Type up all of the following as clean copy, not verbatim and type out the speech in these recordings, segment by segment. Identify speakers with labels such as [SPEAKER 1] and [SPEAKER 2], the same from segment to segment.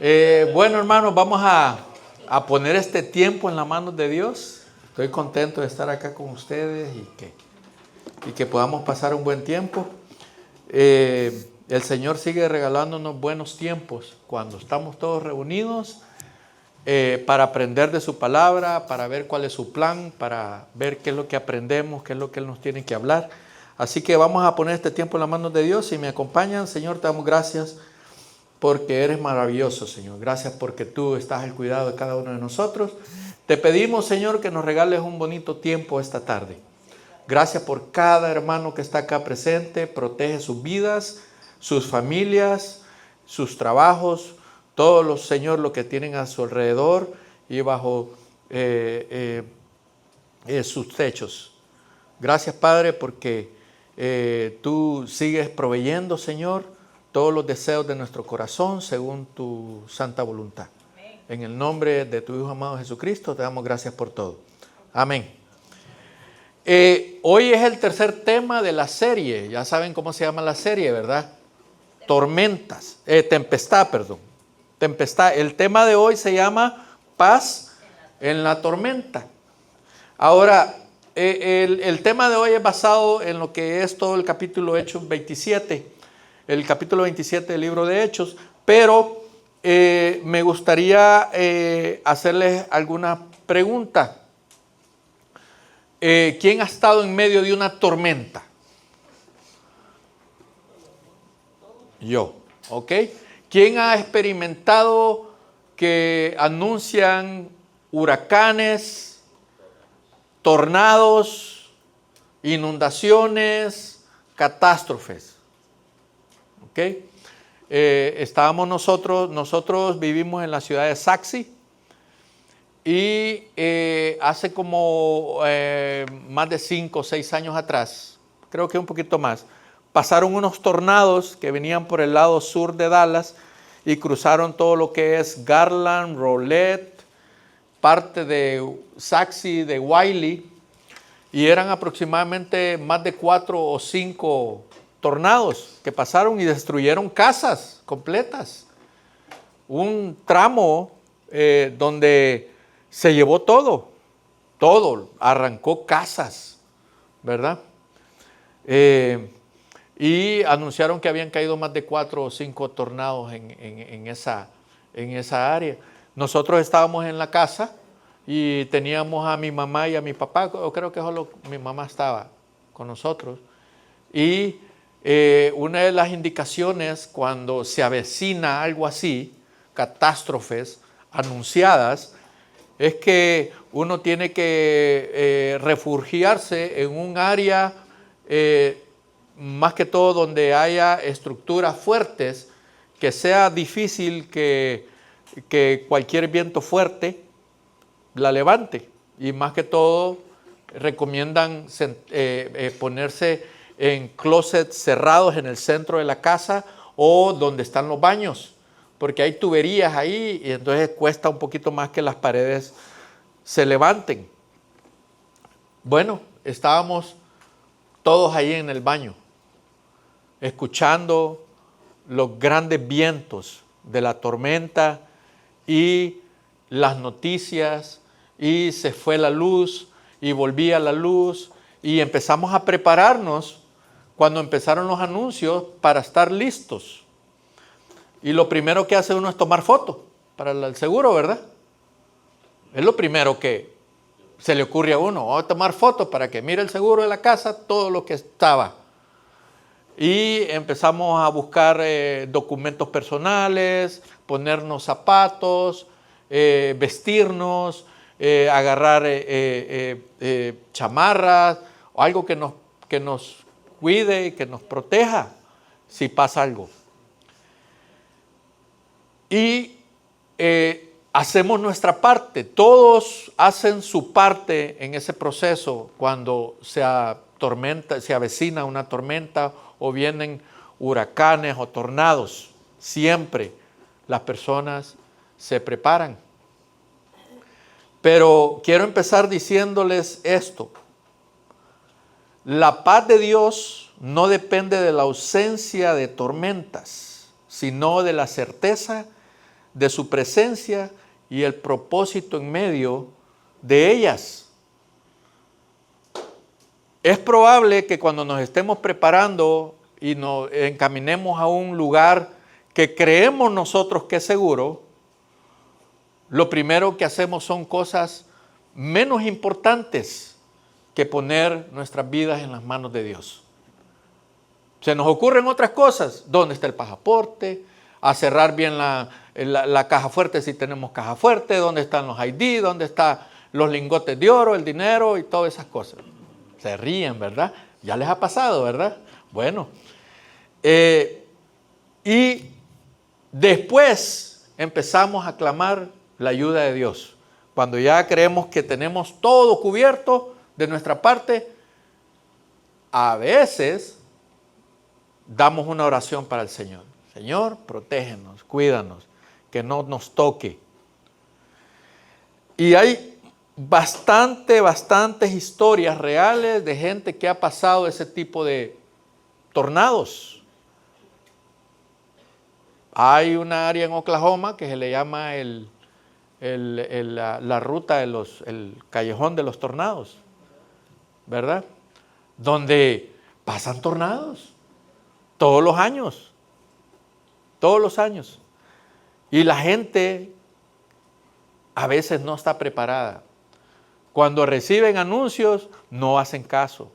[SPEAKER 1] Bueno, hermanos, vamos a poner este tiempo en las manos de Dios. Estoy contento de estar acá con ustedes y que podamos pasar un buen tiempo. El Señor sigue regalándonos buenos tiempos cuando estamos todos reunidos para aprender de su palabra, para ver cuál es su plan, para ver qué es lo que aprendemos, qué es lo que Él nos tiene que hablar. Así que vamos a poner este tiempo en las manos de Dios. Si me acompañan, Señor, te damos gracias porque eres maravilloso, Señor. Gracias porque tú estás al cuidado de cada uno de nosotros. Te pedimos, Señor, que nos regales un bonito tiempo esta tarde. Gracias por cada hermano que está acá presente. Protege sus vidas, sus familias, sus trabajos, todos los, Señor, lo que tienen a su alrededor y bajo sus techos. Gracias, Padre, porque tú sigues proveyendo, Señor, todos los deseos de nuestro corazón según tu santa voluntad. Amén. En el nombre de tu Hijo amado Jesucristo, te damos gracias por todo. Amén. Hoy es el tercer tema de la serie. Ya saben cómo se llama la serie, ¿verdad? Tempestad. El tema de hoy se llama Paz en la tormenta. Ahora, el tema de hoy es basado en lo que es todo el capítulo Hechos 27. El capítulo 27 del libro de Hechos, pero me gustaría hacerles alguna pregunta. ¿Quién ha estado en medio de una tormenta? Yo, ¿ok? ¿Quién ha experimentado que anuncian huracanes, tornados, inundaciones, catástrofes? ¿Okay? Estábamos nosotros vivimos en la ciudad de Saxi y hace como más de 5 o 6 años atrás, creo que un poquito más, pasaron unos tornados que venían por el lado sur de Dallas y cruzaron todo lo que es Garland, Rolette, parte de Saxi, de Wiley, y eran aproximadamente más de 4 o 5 tornados que pasaron y destruyeron casas completas. Un tramo donde se llevó todo, arrancó casas, ¿verdad? Y anunciaron que habían caído más de 4 o 5 tornados en esa área. Nosotros estábamos en la casa y teníamos a mi mamá y a mi papá, creo que solo mi mamá estaba con nosotros, y una de las indicaciones cuando se avecina algo así, catástrofes anunciadas, es que uno tiene que refugiarse en un área, más que todo donde haya estructuras fuertes, que sea difícil que cualquier viento fuerte la levante. Y más que todo recomiendan ponerse en closets cerrados en el centro de la casa o donde están los baños, porque hay tuberías ahí y entonces cuesta un poquito más que las paredes se levanten. Bueno, estábamos todos ahí en el baño, escuchando los grandes vientos de la tormenta y las noticias, y se fue la luz y volvía la luz y empezamos a prepararnos cuando empezaron los anuncios para estar listos. Y lo primero que hace uno es tomar fotos para el seguro, ¿verdad? Es lo primero que se le ocurre a uno. Vamos a tomar fotos para que mire el seguro de la casa, todo lo que estaba. Y empezamos a buscar documentos personales, ponernos zapatos, vestirnos, agarrar chamarras, o algo que nos cuide y que nos proteja si pasa algo. Y hacemos nuestra parte. Todos hacen su parte en ese proceso cuando se avecina una tormenta o vienen huracanes o tornados. Siempre las personas se preparan. Pero quiero empezar diciéndoles esto. La paz de Dios no depende de la ausencia de tormentas, sino de la certeza de su presencia y el propósito en medio de ellas. Es probable que cuando nos estemos preparando y nos encaminemos a un lugar que creemos nosotros que es seguro, lo primero que hacemos son cosas menos importantes que poner nuestras vidas en las manos de Dios. Se nos ocurren otras cosas. ¿Dónde está el pasaporte? A cerrar bien la caja fuerte si tenemos caja fuerte. ¿Dónde están los ID? ¿Dónde están los lingotes de oro, el dinero y todas esas cosas? Se ríen, ¿verdad? Ya les ha pasado, ¿verdad? Bueno. Y después empezamos a clamar la ayuda de Dios. Cuando ya creemos que tenemos todo cubierto de nuestra parte, a veces damos una oración para el Señor. Señor, protégenos, cuídanos, que no nos toque. Y hay bastantes historias reales de gente que ha pasado ese tipo de tornados. Hay una área en Oklahoma que se le llama la ruta el callejón de los tornados, ¿verdad? Donde pasan tornados todos los años. Y la gente a veces no está preparada. Cuando reciben anuncios, no hacen caso.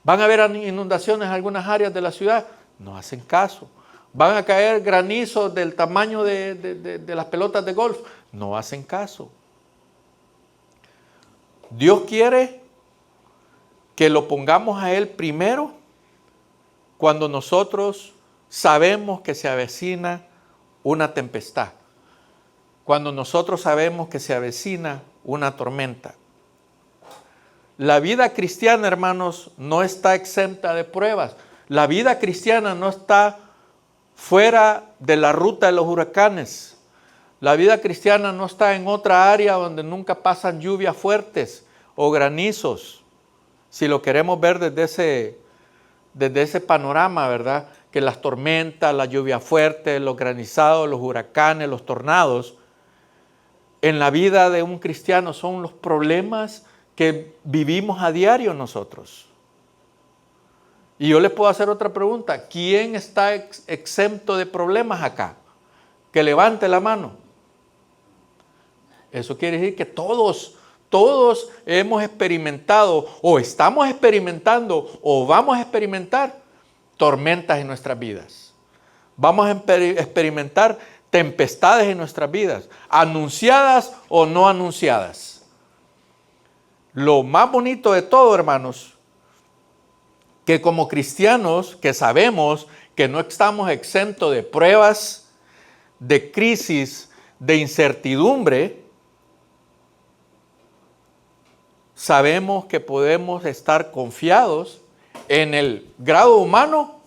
[SPEAKER 1] Van a haber inundaciones en algunas áreas de la ciudad, no hacen caso. Van a caer granizos del tamaño de las pelotas de golf, no hacen caso. Dios quiere que lo pongamos a Él primero cuando nosotros sabemos que se avecina una tempestad. Cuando nosotros sabemos que se avecina una tormenta. La vida cristiana, hermanos, no está exenta de pruebas. La vida cristiana no está fuera de la ruta de los huracanes. La vida cristiana no está en otra área donde nunca pasan lluvias fuertes o granizos. Si lo queremos ver desde ese panorama, ¿verdad? Que las tormentas, la lluvia fuerte, los granizados, los huracanes, los tornados, en la vida de un cristiano son los problemas que vivimos a diario nosotros. Y yo les puedo hacer otra pregunta. ¿Quién está exento de problemas acá? Que levante la mano. Eso quiere decir que todos hemos experimentado o estamos experimentando o vamos a experimentar tormentas en nuestras vidas. Vamos a experimentar tempestades en nuestras vidas, anunciadas o no anunciadas. Lo más bonito de todo, hermanos, que como cristianos que sabemos que no estamos exentos de pruebas, de crisis, de incertidumbre, sabemos que podemos estar confiados en el grado humano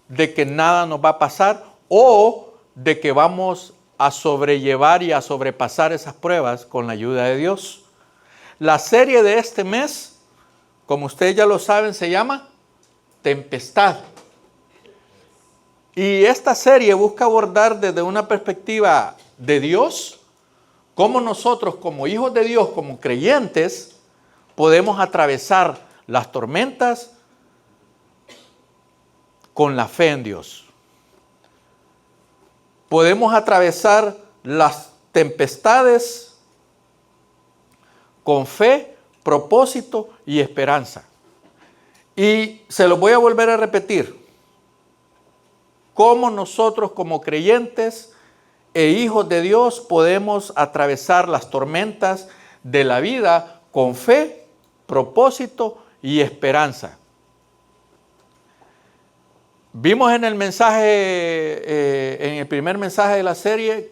[SPEAKER 1] de que nada nos va a pasar o de que vamos a sobrellevar y a sobrepasar esas pruebas con la ayuda de Dios. La serie de este mes, como ustedes ya lo saben, se llama Tempestad. Y esta serie busca abordar desde una perspectiva de Dios, cómo nosotros como hijos de Dios, como creyentes, podemos atravesar las tormentas con la fe en Dios. Podemos atravesar las tempestades con fe, propósito y esperanza. Y se lo voy a volver a repetir. Cómo nosotros como creyentes e hijos de Dios podemos atravesar las tormentas de la vida con fe, propósito y esperanza. Vimos en el mensaje, en el primer mensaje de la serie,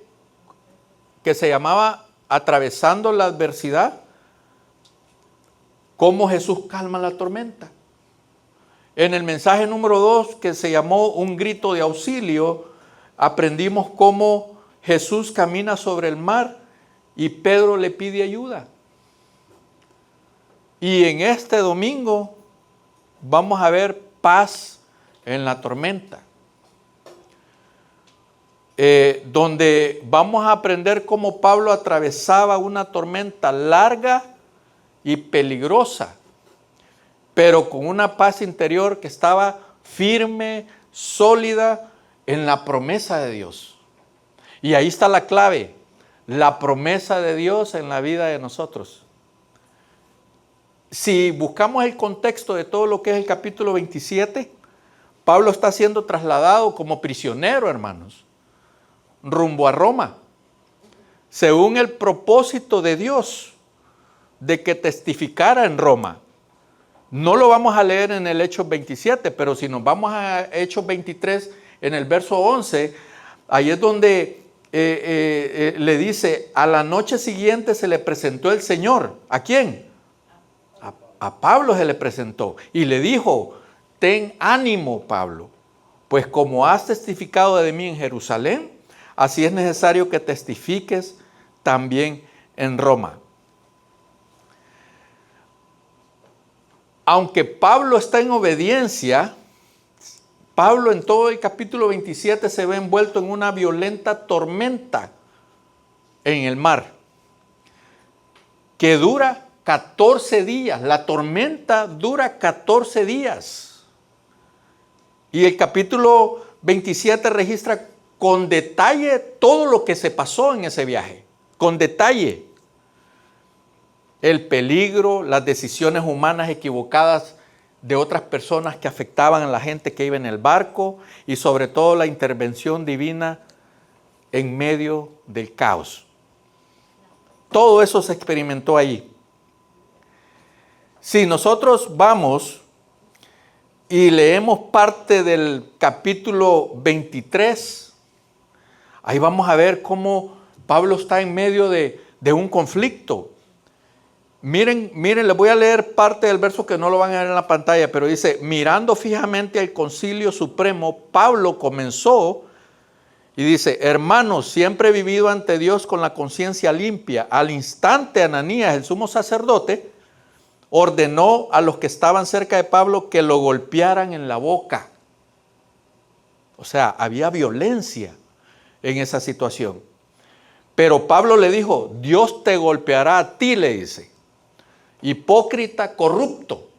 [SPEAKER 1] que se llamaba Atravesando la adversidad, cómo Jesús calma la tormenta. En el mensaje número 2, que se llamó Un grito de auxilio, aprendimos cómo Jesús camina sobre el mar y Pedro le pide ayuda. Y en este domingo vamos a ver paz en la tormenta. donde vamos a aprender cómo Pablo atravesaba una tormenta larga y peligrosa, pero con una paz interior que estaba firme, sólida en la promesa de Dios. Y ahí está la clave, la promesa de Dios en la vida de nosotros. Si buscamos el contexto de todo lo que es el capítulo 27, Pablo está siendo trasladado como prisionero, hermanos, rumbo a Roma, según el propósito de Dios de que testificara en Roma. No lo vamos a leer en el Hechos 27, pero si nos vamos a Hechos 23, en el verso 11, ahí es donde le dice, a la noche siguiente se le presentó el Señor. ¿A quién? A Pablo se le presentó y le dijo, ten ánimo, Pablo, pues como has testificado de mí en Jerusalén, así es necesario que testifiques también en Roma. Aunque Pablo está en obediencia, Pablo en todo el capítulo 27 se ve envuelto en una violenta tormenta en el mar, que dura 14 días. La tormenta dura 14 días. Y el capítulo 27 registra con detalle todo lo que se pasó en ese viaje. Con detalle. El peligro, las decisiones humanas equivocadas de otras personas que afectaban a la gente que iba en el barco y sobre todo la intervención divina en medio del caos. Todo eso se experimentó ahí. Si nosotros vamos y leemos parte del capítulo 23, ahí vamos a ver cómo Pablo está en medio de un conflicto. Miren, les voy a leer parte del verso que no lo van a ver en la pantalla, pero dice, mirando fijamente al Concilio Supremo, Pablo comenzó y dice, hermanos, siempre he vivido ante Dios con la conciencia limpia. Al instante Ananías, el sumo sacerdote, ordenó a los que estaban cerca de Pablo que lo golpearan en la boca. O sea, había violencia en esa situación. Pero Pablo le dijo, Dios te golpeará a ti, le dice. Hipócrita, corrupto.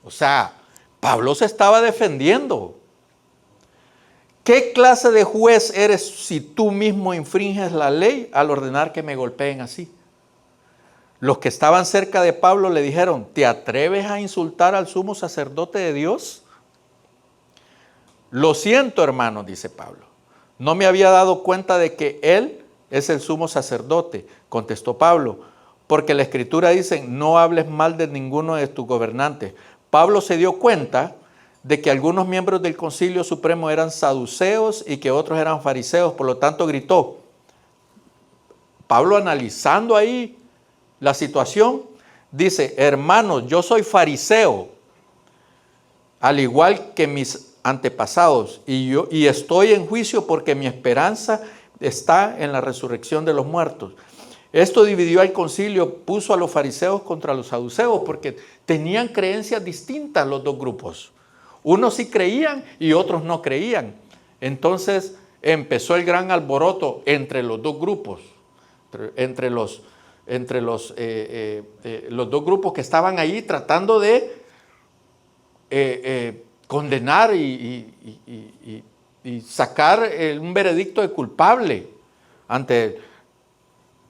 [SPEAKER 1] O sea, Pablo se estaba defendiendo. ¿Qué clase de juez eres si tú mismo infringes la ley al ordenar que me golpeen así? Los que estaban cerca de Pablo le dijeron, ¿te atreves a insultar al sumo sacerdote de Dios? Lo siento, hermano, dice Pablo. No me había dado cuenta de que él es el sumo sacerdote, contestó Pablo, porque la Escritura dice, no hables mal de ninguno de tus gobernantes. Pablo se dio cuenta de que algunos miembros del Concilio Supremo eran saduceos y que otros eran fariseos, por lo tanto gritó. Pablo, analizando ahí la situación, dice, hermanos, yo soy fariseo, al igual que mis antepasados, y estoy en juicio porque mi esperanza está en la resurrección de los muertos. Esto dividió al concilio, puso a los fariseos contra los saduceos, porque tenían creencias distintas los dos grupos. Unos sí creían y otros no creían. Entonces empezó el gran alboroto entre los dos grupos, entre los dos grupos que estaban ahí tratando de condenar y sacar un veredicto de culpable ante él.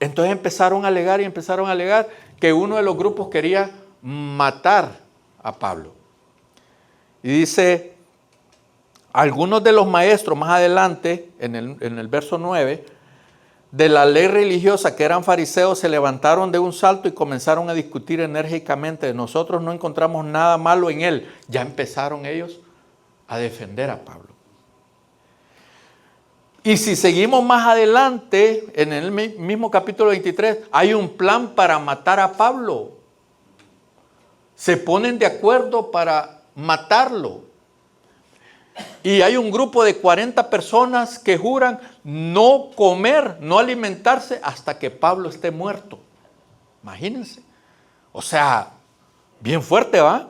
[SPEAKER 1] Entonces empezaron a alegar que uno de los grupos quería matar a Pablo. Y dice, algunos de los maestros más adelante, en el verso 9, de la ley religiosa que eran fariseos, se levantaron de un salto y comenzaron a discutir enérgicamente. Nosotros no encontramos nada malo en él. Ya empezaron ellos a defender a Pablo. Y si seguimos más adelante, en el mismo capítulo 23, hay un plan para matar a Pablo. Se ponen de acuerdo para matarlo. Y hay un grupo de 40 personas que juran no comer, no alimentarse hasta que Pablo esté muerto. Imagínense. O sea, bien fuerte, ¿va?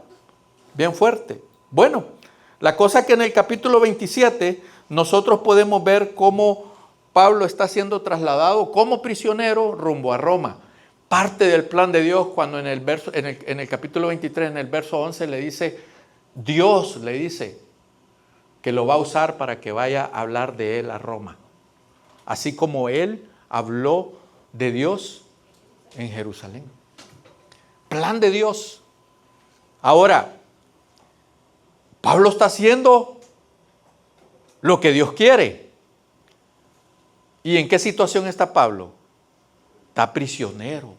[SPEAKER 1] Bien fuerte. Bueno, la cosa es que en el capítulo 27 nosotros podemos ver cómo Pablo está siendo trasladado como prisionero rumbo a Roma. Parte del plan de Dios cuando en el capítulo 23, en el verso 11, Dios le dice que lo va a usar para que vaya a hablar de él a Roma. Así como él habló de Dios en Jerusalén. Plan de Dios. Ahora, Pablo está haciendo lo que Dios quiere. ¿Y en qué situación está Pablo? Está prisionero.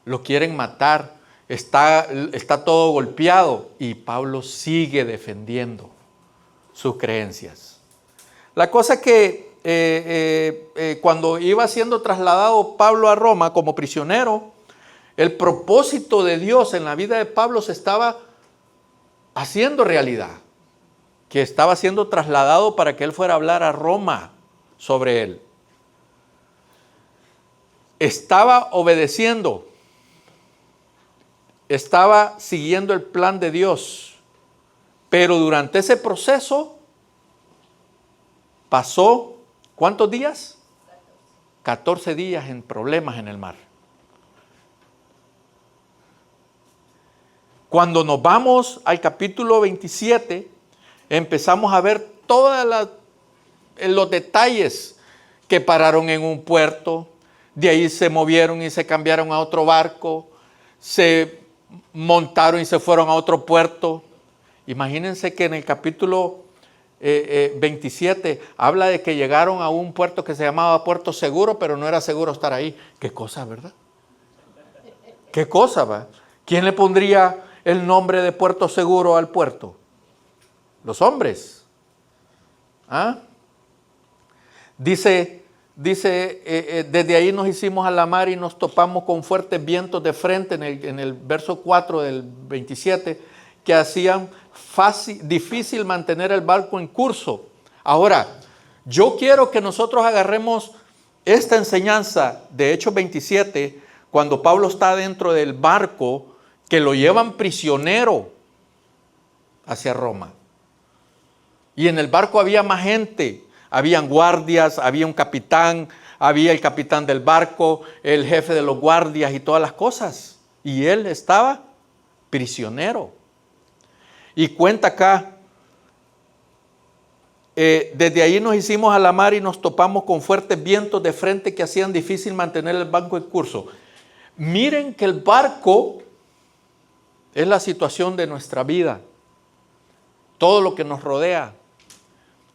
[SPEAKER 1] Lo quieren matar. Está todo golpeado. Y Pablo sigue defendiendo sus creencias. La cosa es que cuando iba siendo trasladado Pablo a Roma como prisionero, el propósito de Dios en la vida de Pablo se estaba haciendo realidad, que estaba siendo trasladado para que él fuera a hablar a Roma sobre él. Estaba obedeciendo, estaba siguiendo el plan de Dios, pero durante ese proceso pasó, ¿cuántos días? 14 días en problemas en el mar. Cuando nos vamos al capítulo 27, empezamos a ver todos los detalles que pararon en un puerto, de ahí se movieron y se cambiaron a otro barco, se montaron y se fueron a otro puerto. Imagínense que en el capítulo 27 habla de que llegaron a un puerto que se llamaba Puerto Seguro, pero no era seguro estar ahí. ¿Qué cosa, verdad? ¿Qué cosa, va? ¿Quién le pondría el nombre de Puerto Seguro al puerto? Los hombres. ¿Ah? Dice, desde ahí nos hicimos a la mar y nos topamos con fuertes vientos de frente en el verso 4 del 27, que hacían difícil mantener el barco en curso. Ahora, yo quiero que nosotros agarremos esta enseñanza de Hechos 27, cuando Pablo está dentro del barco, que lo llevan prisionero hacia Roma. Y en el barco había más gente, habían guardias, había un capitán, había el capitán del barco, el jefe de los guardias y todas las cosas. Y él estaba prisionero. Y cuenta acá, desde ahí nos hicimos a la mar y nos topamos con fuertes vientos de frente que hacían difícil mantener el barco en curso. Miren que el barco es la situación de nuestra vida, todo lo que nos rodea,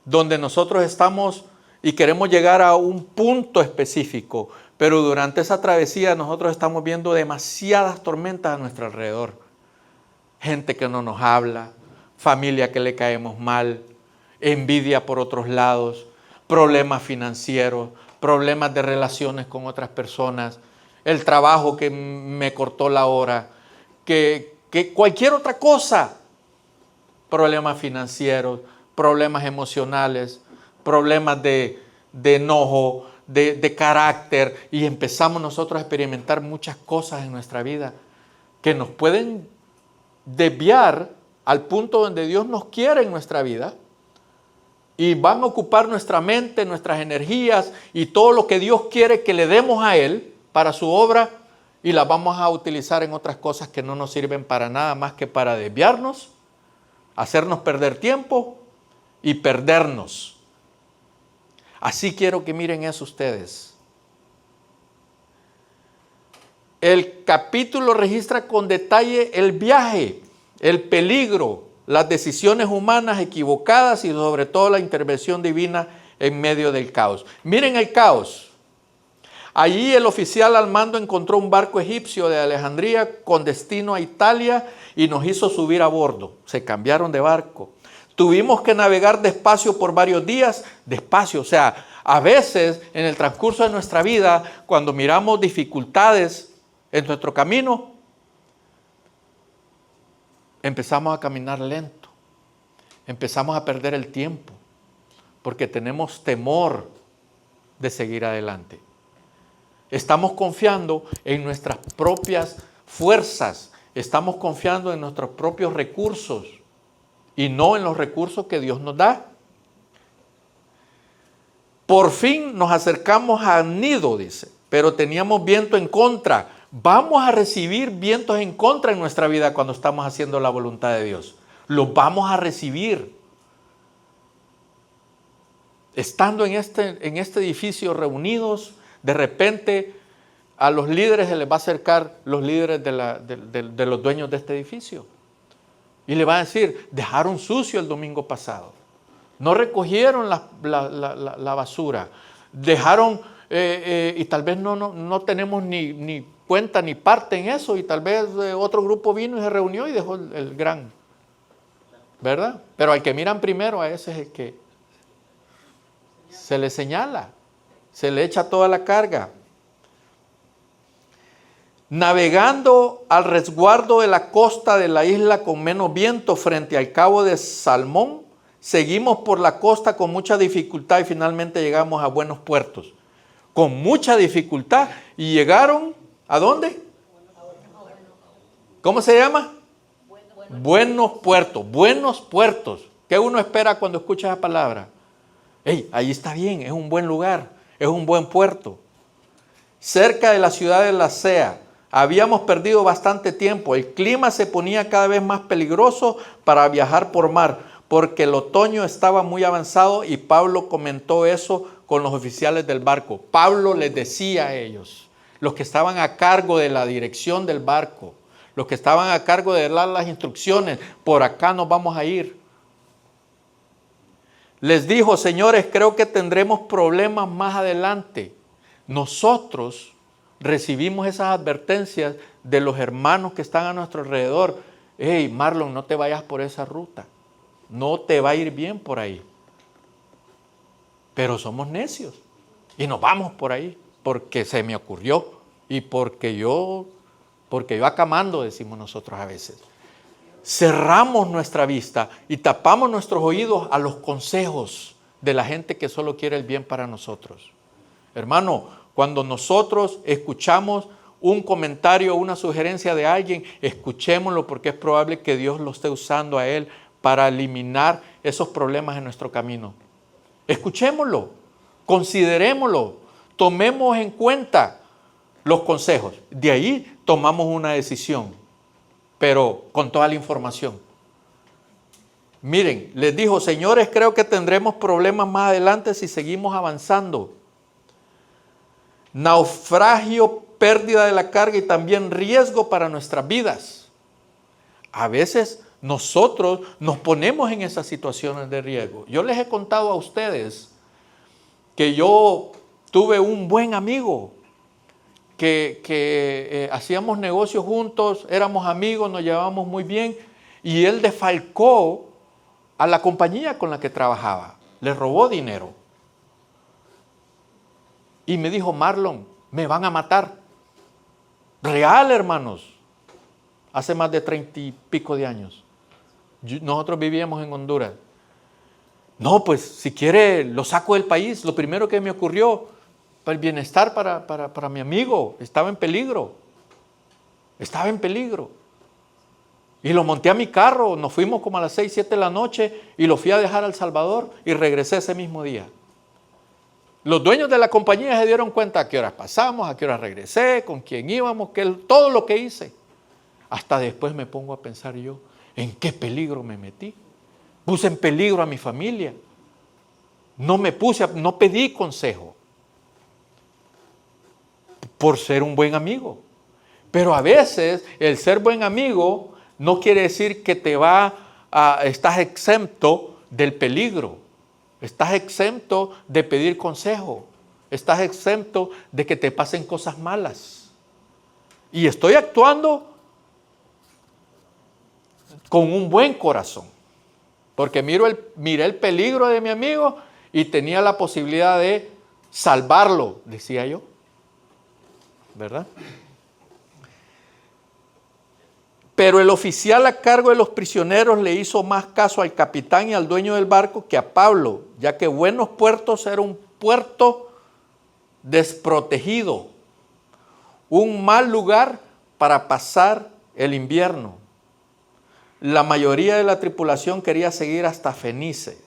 [SPEAKER 1] donde nosotros estamos y queremos llegar a un punto específico, pero durante esa travesía nosotros estamos viendo demasiadas tormentas a nuestro alrededor. Gente que no nos habla, familia que le caemos mal, envidia por otros lados, problemas financieros, problemas de relaciones con otras personas, el trabajo que me cortó la hora, que cualquier otra cosa, problemas financieros, problemas emocionales, problemas de enojo, de carácter, y empezamos nosotros a experimentar muchas cosas en nuestra vida que nos pueden desviar al punto donde Dios nos quiere en nuestra vida, y van a ocupar nuestra mente, nuestras energías y todo lo que Dios quiere que le demos a Él para su obra, y las vamos a utilizar en otras cosas que no nos sirven para nada más que para desviarnos, hacernos perder tiempo y perdernos. Así quiero que miren eso ustedes. El capítulo registra con detalle el viaje, el peligro, las decisiones humanas equivocadas y sobre todo la intervención divina en medio del caos. Miren el caos. Allí el oficial al mando encontró un barco egipcio de Alejandría con destino a Italia y nos hizo subir a bordo. Se cambiaron de barco. Tuvimos que navegar despacio por varios días, despacio, o sea, a veces en el transcurso de nuestra vida, cuando miramos dificultades en nuestro camino, empezamos a caminar lento, empezamos a perder el tiempo, porque tenemos temor de seguir adelante. Estamos confiando en nuestras propias fuerzas, estamos confiando en nuestros propios recursos y no en los recursos que Dios nos da. Por fin nos acercamos a Gnido, dice, pero teníamos viento en contra. Vamos a recibir vientos en contra en nuestra vida cuando estamos haciendo la voluntad de Dios. Los vamos a recibir. Estando en este edificio reunidos, de repente a los líderes se les va a acercar los líderes de los dueños de este edificio. Y le van a decir, dejaron sucio el domingo pasado. No recogieron la basura. Dejaron, y tal vez no tenemos ni cuenta ni parte en eso. Y tal vez otro grupo vino y se reunió y dejó el gran. ¿Verdad? Pero al que miran primero, a ese es el que se le señala. Se le echa toda la carga. Navegando al resguardo de la costa de la isla con menos viento frente al cabo de Salmón, seguimos por la costa con mucha dificultad y finalmente llegamos a buenos puertos. Con mucha dificultad. ¿Y llegaron a dónde? ¿Cómo se llama? Buenos puertos. Buenos puertos. ¿Qué uno espera cuando escucha esa palabra? Hey, ahí está bien, es un buen lugar, es un buen puerto. Cerca de la ciudad de Lasea. Habíamos perdido bastante tiempo. El clima se ponía cada vez más peligroso para viajar por mar, porque el otoño estaba muy avanzado y Pablo comentó eso con los oficiales del barco. Pablo les decía a ellos, los que estaban a cargo de la dirección del barco, los que estaban a cargo de dar las instrucciones, por acá nos vamos a ir. Les dijo, señores, creo que tendremos problemas más adelante. Nosotros recibimos esas advertencias de los hermanos que están a nuestro alrededor. Hey, Marlon, no te vayas por esa ruta. No te va a ir bien por ahí. Pero somos necios y nos vamos por ahí porque se me ocurrió y porque yo acamando, decimos nosotros a veces. Cerramos nuestra vista y tapamos nuestros oídos a los consejos de la gente que solo quiere el bien para nosotros. Hermano, cuando nosotros escuchamos un comentario o una sugerencia de alguien, escuchémoslo porque es probable que Dios lo esté usando a él para eliminar esos problemas en nuestro camino. Escuchémoslo, considerémoslo, tomemos en cuenta los consejos. De ahí tomamos una decisión, pero con toda la información. Miren, les dijo, señores, creo que tendremos problemas más adelante si seguimos avanzando. Naufragio, pérdida de la carga y también riesgo para nuestras vidas. A veces nosotros nos ponemos en esas situaciones de riesgo. Yo les he contado a ustedes que yo tuve un buen amigo que hacíamos negocios juntos, éramos amigos, nos llevábamos muy bien y él defalcó a la compañía con la que trabajaba, le robó dinero. Y me dijo, Marlon, me van a matar. Real, hermanos. Hace más de 30 y pico de años. Nosotros vivíamos en Honduras. No, pues si quiere lo saco del país. Lo primero que me ocurrió, el bienestar para mi amigo. Estaba en peligro. Estaba en peligro. Y lo monté a mi carro. Nos fuimos como a las 6, 7 de la noche y lo fui a dejar a El Salvador y regresé ese mismo día. Los dueños de la compañía se dieron cuenta a qué horas pasamos, a qué horas regresé, con quién íbamos, todo lo que hice. Hasta después me pongo a pensar yo, ¿en qué peligro me metí? Puse en peligro a mi familia. No pedí consejo por ser un buen amigo. Pero a veces el ser buen amigo no quiere decir que estás exento del peligro. Estás exento de pedir consejo. Estás exento de que te pasen cosas malas. Y estoy actuando con un buen corazón. Porque miré el peligro de mi amigo y tenía la posibilidad de salvarlo, decía yo. ¿Verdad? Pero el oficial a cargo de los prisioneros le hizo más caso al capitán y al dueño del barco que a Pablo, ya que Buenos Puertos era un puerto desprotegido, un mal lugar para pasar el invierno. La mayoría de la tripulación quería seguir hasta Fenice,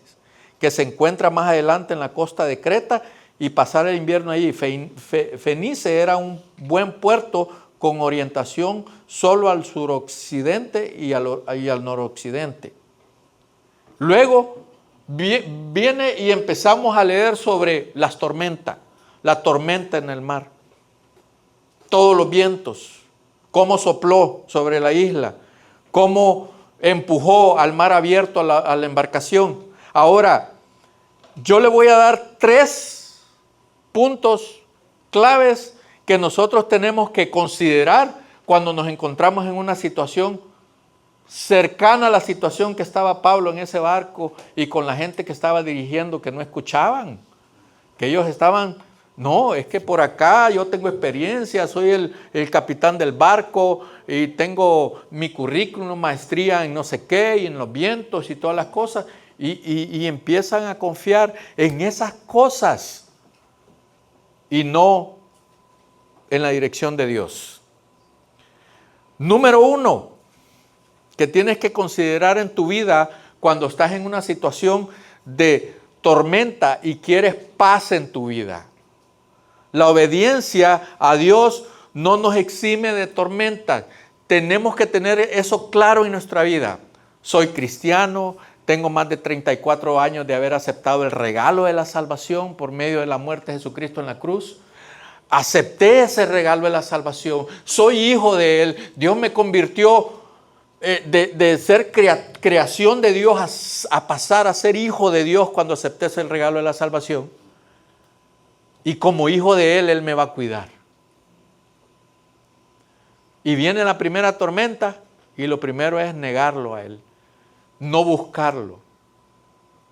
[SPEAKER 1] que se encuentra más adelante en la costa de Creta, y pasar el invierno allí. Fenice era un buen puerto con orientación solo al suroccidente y al noroccidente. Luego viene y empezamos a leer sobre las tormentas, la tormenta en el mar, todos los vientos, cómo sopló sobre la isla, cómo empujó al mar abierto a la embarcación. Ahora, yo le voy a dar 3 puntos claves que nosotros tenemos que considerar cuando nos encontramos en una situación cercana a la situación que estaba Pablo en ese barco y con la gente que estaba dirigiendo, que no escuchaban, que ellos estaban, no, es que por acá yo tengo experiencia, soy el capitán del barco y tengo mi currículum, maestría en no sé qué y en los vientos y todas las cosas, y empiezan a confiar en esas cosas y no en la dirección de Dios. Número 1, que tienes que considerar en tu vida cuando estás en una situación de tormenta y quieres paz en tu vida. La obediencia a Dios no nos exime de tormentas. Tenemos que tener eso claro en nuestra vida. Soy cristiano, tengo más de 34 años de haber aceptado el regalo de la salvación por medio de la muerte de Jesucristo en la cruz. Acepté ese regalo de la salvación. Soy hijo de Él. Dios me convirtió de ser creación de Dios a pasar a ser hijo de Dios cuando acepté ese regalo de la salvación. Y como hijo de Él, Él me va a cuidar. Y viene la primera tormenta y lo primero es negarlo a Él. No buscarlo.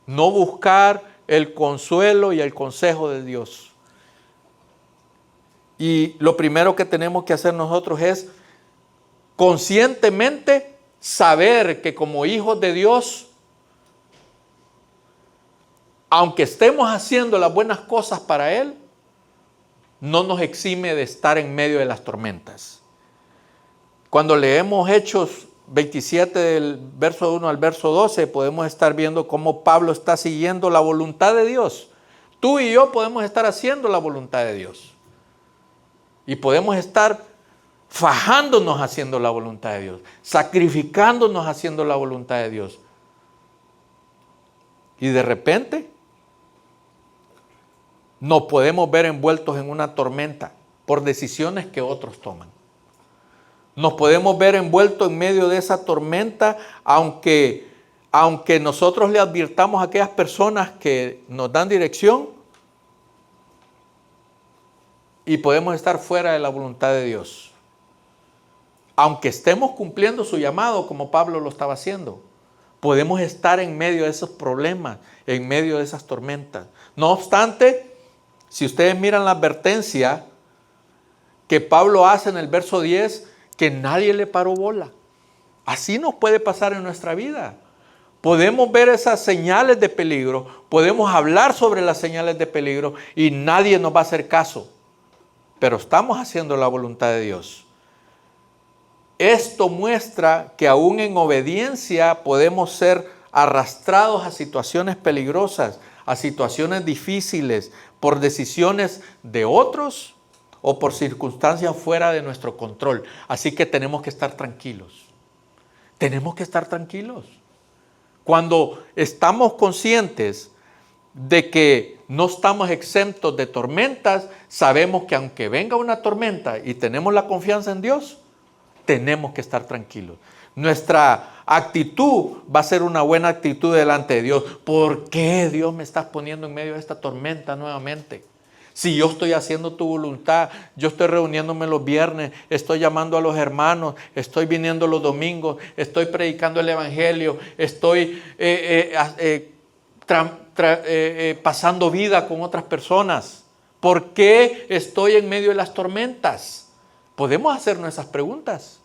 [SPEAKER 1] No buscar el consuelo y el consejo de Dios. Y lo primero que tenemos que hacer nosotros es conscientemente saber que como hijos de Dios, aunque estemos haciendo las buenas cosas para Él, no nos exime de estar en medio de las tormentas. Cuando leemos Hechos 27 del verso 1 al verso 12, podemos estar viendo cómo Pablo está siguiendo la voluntad de Dios. Tú y yo podemos estar haciendo la voluntad de Dios. Y podemos estar fajándonos haciendo la voluntad de Dios, sacrificándonos haciendo la voluntad de Dios. Y de repente nos podemos ver envueltos en una tormenta por decisiones que otros toman. Nos podemos ver envueltos en medio de esa tormenta, aunque nosotros le advirtamos a aquellas personas que nos dan dirección, y podemos estar fuera de la voluntad de Dios. Aunque estemos cumpliendo su llamado como Pablo lo estaba haciendo, podemos estar en medio de esos problemas, en medio de esas tormentas. No obstante, si ustedes miran la advertencia que Pablo hace en el verso 10, que nadie le paró bola. Así nos puede pasar en nuestra vida. Podemos ver esas señales de peligro, podemos hablar sobre las señales de peligro y nadie nos va a hacer caso. Pero estamos haciendo la voluntad de Dios. Esto muestra que aún en obediencia podemos ser arrastrados a situaciones peligrosas, a situaciones difíciles, por decisiones de otros o por circunstancias fuera de nuestro control. Así que tenemos que estar tranquilos. Tenemos que estar tranquilos. Cuando estamos conscientes de que no estamos exentos de tormentas, sabemos que aunque venga una tormenta y tenemos la confianza en Dios, tenemos que estar tranquilos. Nuestra actitud va a ser una buena actitud delante de Dios. ¿Por qué Dios me estás poniendo en medio de esta tormenta nuevamente? Si yo estoy haciendo tu voluntad, yo estoy reuniéndome los viernes, estoy llamando a los hermanos, estoy viniendo los domingos, estoy predicando el evangelio, estoy pasando vida con otras personas. ¿Por qué estoy en medio de las tormentas? Podemos hacernos esas preguntas.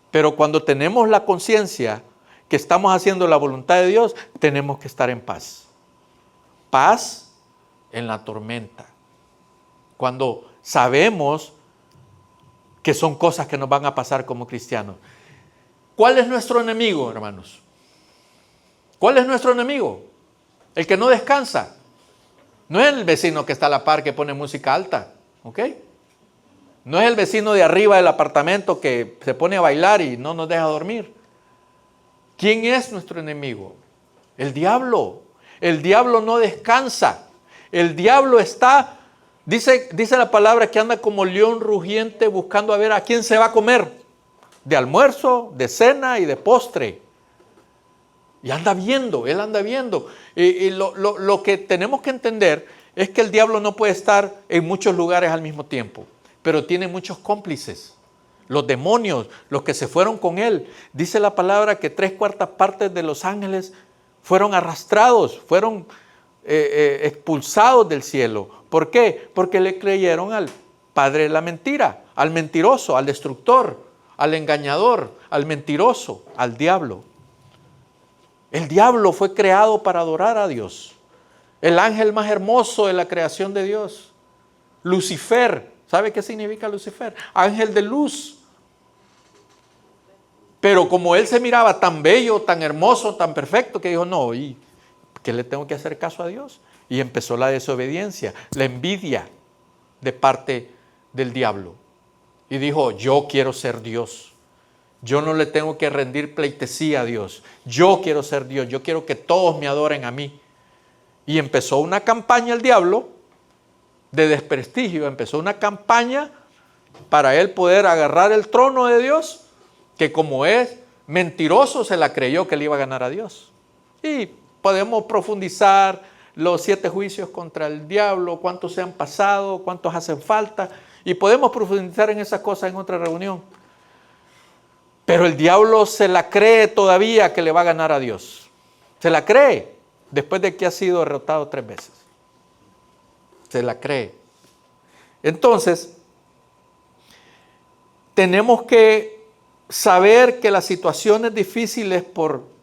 [SPEAKER 1] Pero cuando tenemos la conciencia que estamos haciendo la voluntad de Dios, tenemos que estar en paz. Paz en la tormenta. Cuando sabemos que son cosas que nos van a pasar como cristianos. ¿Cuál es nuestro enemigo, hermanos? ¿Cuál es nuestro enemigo? El que no descansa. No es el vecino que está a la par que pone música alta. ¿Ok? No es el vecino de arriba del apartamento que se pone a bailar y no nos deja dormir. ¿Quién es nuestro enemigo? El diablo. El diablo no descansa. El diablo está, dice la palabra, que anda como león rugiente buscando a ver a quién se va a comer. De almuerzo, de cena y de postre. Y anda viendo, él anda viendo. Y lo que tenemos que entender es que el diablo no puede estar en muchos lugares al mismo tiempo, pero tiene muchos cómplices. Los demonios, los que se fueron con él. Dice la palabra que 3/4 partes de los ángeles fueron arrastrados, fueron expulsados del cielo. ¿Por qué? Porque le creyeron al padre de la mentira, al mentiroso, al destructor, al engañador, al mentiroso, al diablo. El diablo fue creado para adorar a Dios. El ángel más hermoso de la creación de Dios. Lucifer. ¿Sabe qué significa Lucifer? Ángel de luz. Pero como él se miraba tan bello, tan hermoso, tan perfecto, que dijo, no, ¿y qué le tengo que hacer caso a Dios? Y empezó la desobediencia, la envidia de parte del diablo. Y dijo, yo quiero ser Dios. Yo no le tengo que rendir pleitesía a Dios. Yo quiero ser Dios. Yo quiero que todos me adoren a mí. Y empezó una campaña el diablo de desprestigio. Empezó una campaña para él poder agarrar el trono de Dios, que como es mentiroso se la creyó que le iba a ganar a Dios. Y podemos profundizar los 7 juicios contra el diablo, cuántos se han pasado, cuántos hacen falta, y podemos profundizar en esas cosas en otra reunión. Pero el diablo se la cree todavía que le va a ganar a Dios. Se la cree después de que ha sido derrotado 3 veces. Se la cree. Entonces, tenemos que saber que las situaciones difíciles por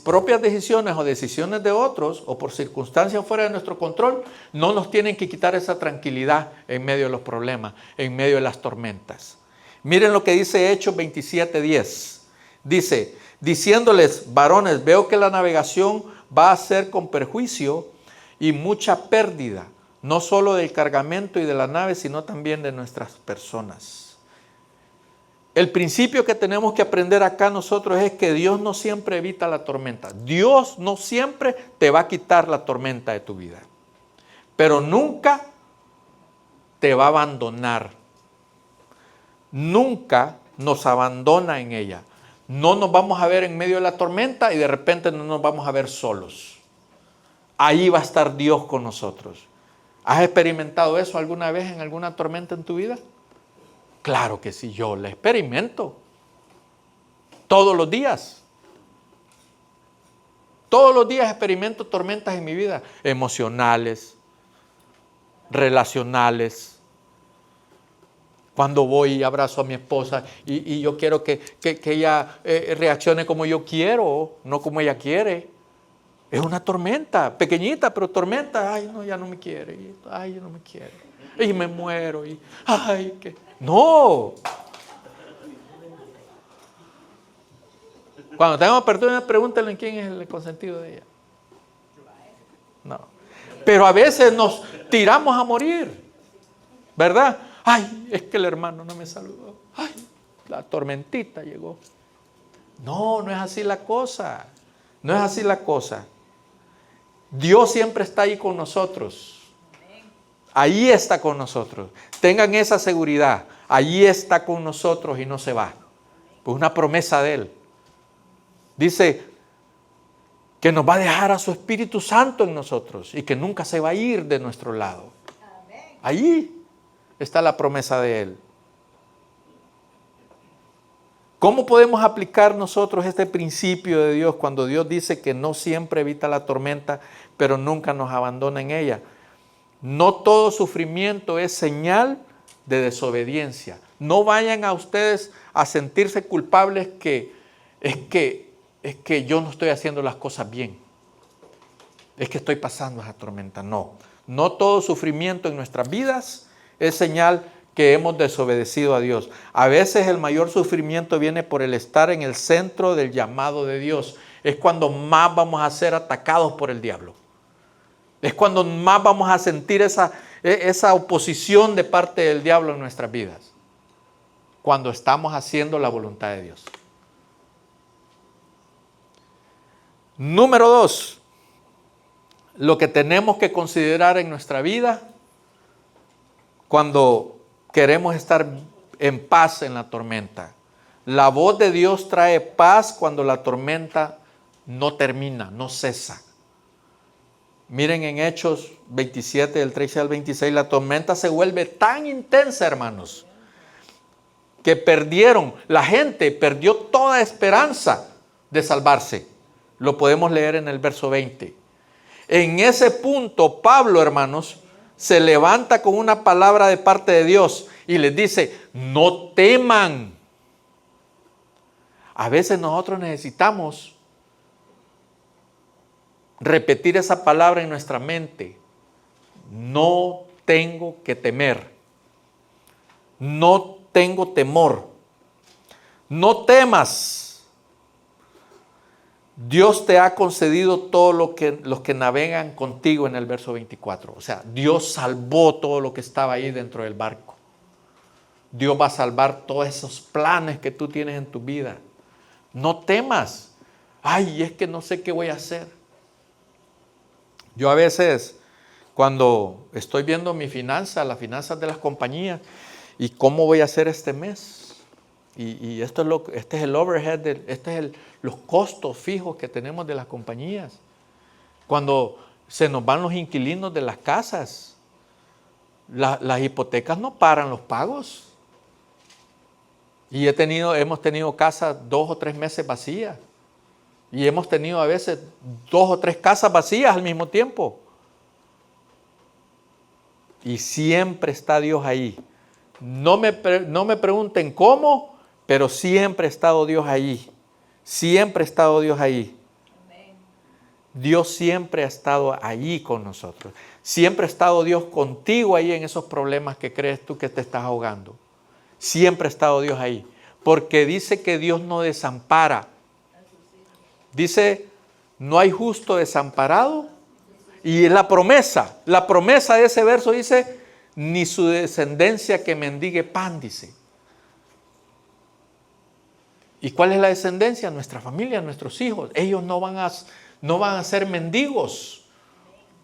[SPEAKER 1] propias decisiones o decisiones de otros o por circunstancias fuera de nuestro control no nos tienen que quitar esa tranquilidad en medio de los problemas, en medio de las tormentas. Miren lo que dice Hechos 27:10. Dice, diciéndoles, varones, veo que la navegación va a ser con perjuicio y mucha pérdida, no solo del cargamento y de la nave, sino también de nuestras personas. El principio que tenemos que aprender acá nosotros es que Dios no siempre evita la tormenta. Dios no siempre te va a quitar la tormenta de tu vida, pero nunca te va a abandonar. Nunca nos abandona en ella. No nos vamos a ver en medio de la tormenta y de repente no nos vamos a ver solos. Ahí va a estar Dios con nosotros. ¿Has experimentado eso alguna vez en alguna tormenta en tu vida? Claro que sí, yo la experimento. Todos los días. Todos los días experimento tormentas en mi vida. Emocionales, relacionales. Cuando voy y abrazo a mi esposa y yo quiero que ella reaccione como yo quiero, no como ella quiere. Es una tormenta, pequeñita, pero tormenta. Ay, no, ya no me quiere. Ay, ya no me quiere. Y me muero. Y, ay, que... No. Cuando tengamos apertura, pregúntenle quién es el consentido de ella. No. Pero a veces nos tiramos a morir, ¿verdad? Ay, es que el hermano no me saludó. Ay, la tormentita llegó. No, no es así la cosa. No es así la cosa. Dios siempre está ahí con nosotros. Ahí está con nosotros. Tengan esa seguridad. Allí está con nosotros y no se va. Pues una promesa de Él. Dice que nos va a dejar a su Espíritu Santo en nosotros y que nunca se va a ir de nuestro lado. Allí está la promesa de Él. ¿Cómo podemos aplicar nosotros este principio de Dios cuando Dios dice que no siempre evita la tormenta, pero nunca nos abandona en ella? No todo sufrimiento es señal de desobediencia. No vayan a ustedes a sentirse culpables que es que yo no estoy haciendo las cosas bien. Es que estoy pasando esa tormenta. No, no todo sufrimiento en nuestras vidas es señal que hemos desobedecido a Dios. A veces el mayor sufrimiento viene por el estar en el centro del llamado de Dios. Es cuando más vamos a ser atacados por el diablo. Es cuando más vamos a sentir esa oposición de parte del diablo en nuestras vidas. Cuando estamos haciendo la voluntad de Dios. Número 2, lo que tenemos que considerar en nuestra vida cuando queremos estar en paz en la tormenta. La voz de Dios trae paz cuando la tormenta no termina, no cesa. Miren en Hechos 27, del 13 al 26, la tormenta se vuelve tan intensa, hermanos, que la gente perdió toda esperanza de salvarse. Lo podemos leer en el verso 20. En ese punto, Pablo, hermanos, se levanta con una palabra de parte de Dios y les dice, no teman. A veces nosotros necesitamos repetir esa palabra en nuestra mente. No tengo que temer. No tengo temor. No temas. Dios te ha concedido todo los que navegan contigo en el verso 24. O sea, Dios salvó todo lo que estaba ahí dentro del barco. Dios va a salvar todos esos planes que tú tienes en tu vida. No temas. Ay, es que no sé qué voy a hacer. Yo a veces, cuando estoy viendo las finanzas de las compañías, y cómo voy a hacer este mes. Y este es el overhead, los costos fijos que tenemos de las compañías. Cuando se nos van los inquilinos de las casas, las hipotecas no paran los pagos. Y hemos tenido casas 2 o 3 meses vacías. Y hemos tenido a veces 2 o 3 casas vacías al mismo tiempo. Y siempre está Dios ahí. No me pregunten cómo, pero siempre ha estado Dios ahí. Siempre ha estado Dios ahí. Dios siempre ha estado ahí con nosotros. Siempre ha estado Dios contigo ahí en esos problemas que crees tú que te estás ahogando. Siempre ha estado Dios ahí. Porque dice que Dios no desampara. Dice, no hay justo desamparado. Y es la promesa de ese verso dice, ni su descendencia que mendigue pan, dice. ¿Y cuál es la descendencia? Nuestra familia, nuestros hijos. Ellos no van a ser mendigos,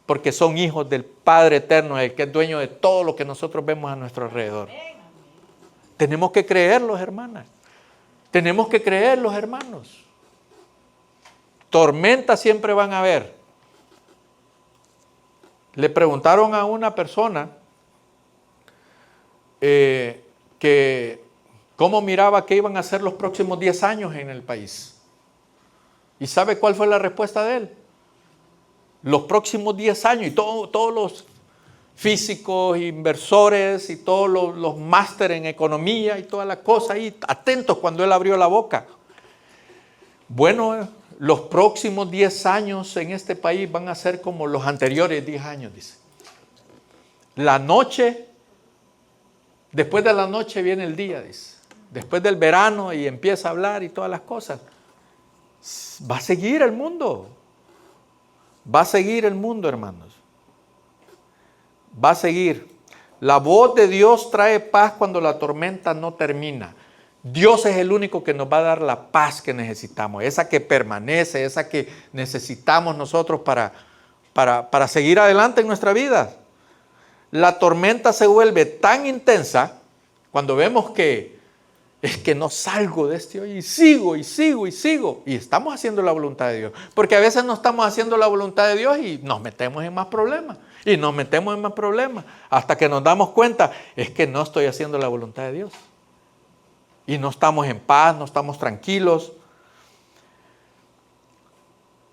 [SPEAKER 1] porque son hijos del Padre Eterno, el que es dueño de todo lo que nosotros vemos a nuestro alrededor. Tenemos que creerlos, hermanas. Tenemos que creerlos, hermanos. Tormentas siempre van a haber. Le preguntaron a una persona que cómo miraba que iban a ser los próximos 10 años en el país. ¿Y sabe cuál fue la respuesta de él? Los próximos 10 años, y todos los físicos, inversores y todos los máster en economía y todas las cosas ahí, atentos cuando él abrió la boca. Bueno, los próximos 10 años en este país van a ser como los anteriores 10 años, dice. La noche, después de la noche viene el día, dice. Después del verano y empieza a hablar y todas las cosas. Va a seguir el mundo. Va a seguir el mundo, hermanos. Va a seguir. La voz de Dios trae paz cuando la tormenta no termina. Dios es el único que nos va a dar la paz que necesitamos, esa que permanece, esa que necesitamos nosotros para seguir adelante en nuestra vida. La tormenta se vuelve tan intensa cuando vemos que es que no salgo de este hoy y sigo. Y estamos haciendo la voluntad de Dios. Porque a veces no estamos haciendo la voluntad de Dios y nos metemos en más problemas. Y nos metemos en más problemas. Hasta que nos damos cuenta, es que no estoy haciendo la voluntad de Dios. Y no estamos en paz, no estamos tranquilos.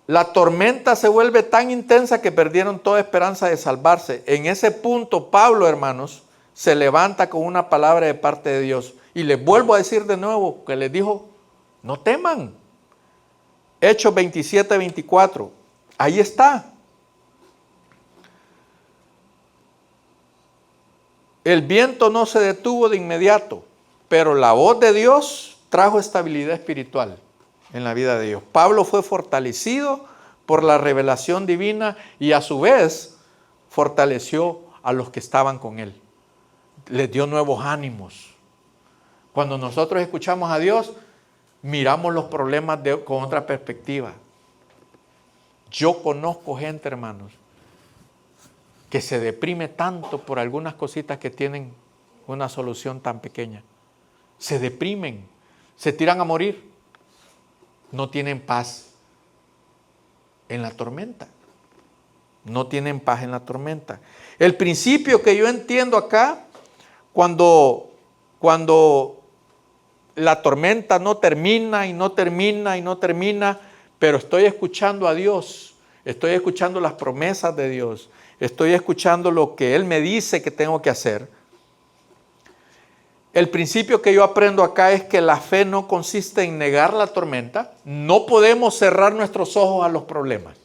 [SPEAKER 1] La tormenta se vuelve tan intensa que perdieron toda esperanza de salvarse. En ese punto, Pablo, hermanos, se levanta con una palabra de parte de Dios. Y les vuelvo a decir de nuevo que les dijo, no teman. Hechos 27, 24. Ahí está. El viento no se detuvo de inmediato, pero la voz de Dios trajo estabilidad espiritual en la vida de ellos. Pablo fue fortalecido por la revelación divina y a su vez fortaleció a los que estaban con él. Les dio nuevos ánimos. Cuando nosotros escuchamos a Dios, miramos los problemas con otra perspectiva. Yo conozco gente, hermanos, que se deprime tanto por algunas cositas que tienen una solución tan pequeña. Se deprimen, se tiran a morir. No tienen paz en la tormenta. No tienen paz en la tormenta. El principio que yo entiendo acá, cuando la tormenta no termina y no termina y no termina, pero estoy escuchando a Dios, estoy escuchando las promesas de Dios, estoy escuchando lo que Él me dice que tengo que hacer. El principio que yo aprendo acá es que la fe no consiste en negar la tormenta. No podemos cerrar nuestros ojos a los problemas.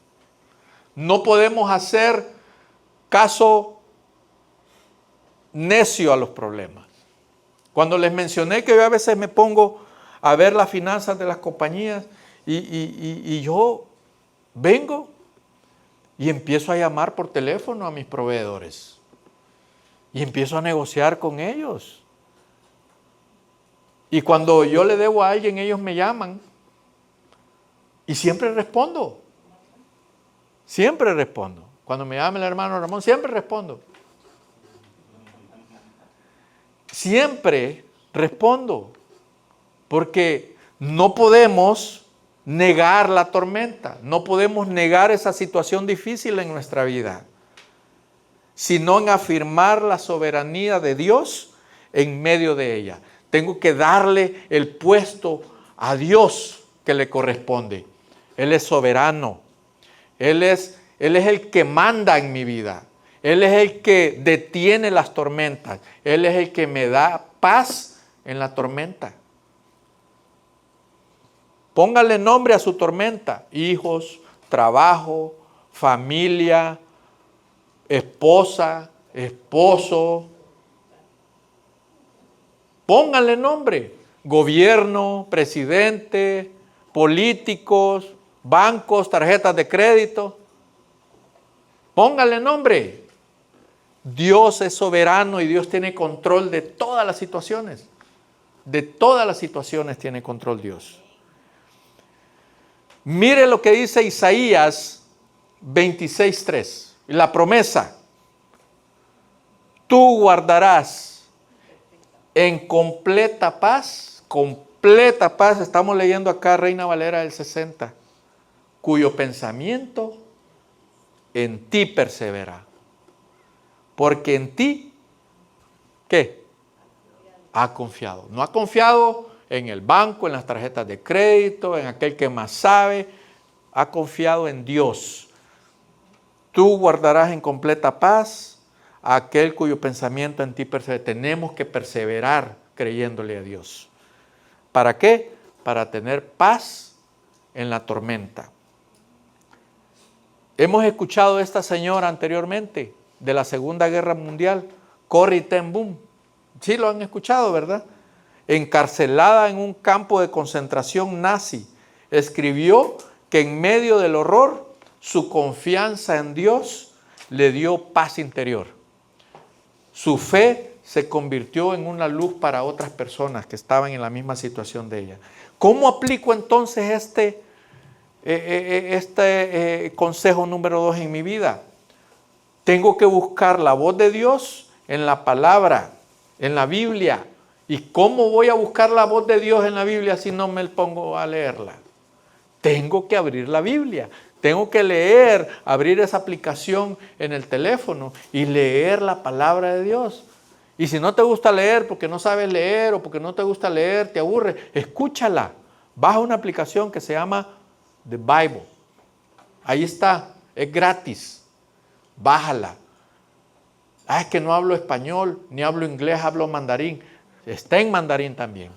[SPEAKER 1] No podemos hacer caso necio a los problemas. Cuando les mencioné que yo a veces me pongo a ver las finanzas de las compañías y yo vengo y empiezo a llamar por teléfono a mis proveedores y empiezo a negociar con ellos. Y cuando yo le debo a alguien, ellos me llaman y siempre respondo. Siempre respondo. Cuando me llama el hermano Ramón, siempre respondo. Siempre respondo. Porque no podemos negar la tormenta. No podemos negar esa situación difícil en nuestra vida. Sino en afirmar la soberanía de Dios en medio de ella. Tengo que darle el puesto a Dios que le corresponde. Él es soberano. Él es el que manda en mi vida. Él es el que detiene las tormentas. Él es el que me da paz en la tormenta. Póngale nombre a su tormenta. Hijos, trabajo, familia, esposa, esposo. Pónganle nombre. Gobierno, presidente, políticos, bancos, tarjetas de crédito. Pónganle nombre. Dios es soberano y Dios tiene control de todas las situaciones. De todas las situaciones tiene control Dios. Mire lo que dice Isaías 26:3. La promesa. Tú guardarás en completa paz, estamos leyendo acá Reina Valera del 60, cuyo pensamiento en ti persevera. Porque en ti, ¿qué? Ha confiado. No ha confiado en el banco, en las tarjetas de crédito, en aquel que más sabe. Ha confiado en Dios. Tú guardarás en completa paz a aquel cuyo pensamiento en ti persevera. Tenemos que perseverar creyéndole a Dios. ¿Para qué? Para tener paz en la tormenta. Hemos escuchado a esta señora anteriormente de la Segunda Guerra Mundial, Corrie ten Boom. Sí lo han escuchado, ¿verdad? Encarcelada en un campo de concentración nazi, escribió que en medio del horror, su confianza en Dios le dio paz interior. Su fe se convirtió en una luz para otras personas que estaban en la misma situación de ella. ¿Cómo aplico entonces este consejo número 2 en mi vida? Tengo que buscar la voz de Dios en la palabra, en la Biblia. ¿Y cómo voy a buscar la voz de Dios en la Biblia si no me pongo a leerla? Tengo que abrir la Biblia. Tengo que leer, abrir esa aplicación en el teléfono y leer la palabra de Dios. Y si no te gusta leer porque no sabes leer o porque no te gusta leer, te aburre, escúchala. Baja una aplicación que se llama The Bible. Ahí está, es gratis. Bájala. Es que no hablo español, ni hablo inglés, hablo mandarín. Está en mandarín también.